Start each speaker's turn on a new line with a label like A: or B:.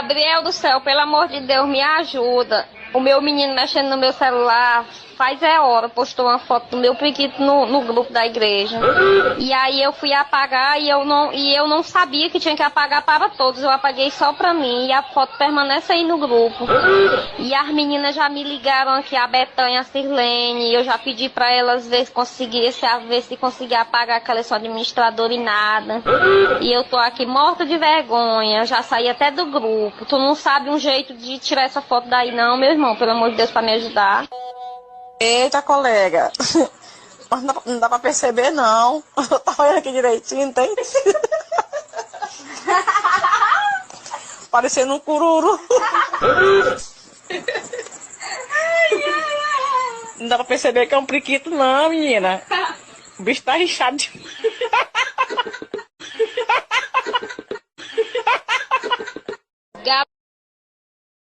A: Gabriel do céu, pelo amor de Deus, me ajuda. O meu menino mexendo no meu celular, faz hora, postou uma foto do meu periquito no grupo da igreja. E aí eu fui apagar e eu não sabia que tinha que apagar para todos. Eu apaguei só para mim e a foto permanece aí no grupo. E as meninas já me ligaram aqui, a Betânia, a Sirlene, eu já pedi para elas ver se conseguia apagar que ela é só administradora e nada. E eu tô aqui morta de vergonha, eu já saí até do grupo. Tu não sabe um jeito de tirar essa foto daí não, meu irmão, pelo amor de Deus, para me ajudar.
B: Eita, colega. Mas não dá pra perceber, não. Eu tava olhando aqui direitinho, tem? Parecendo um cururu. Não dá pra perceber que é um priquito, não, menina. O bicho tá rixado demais.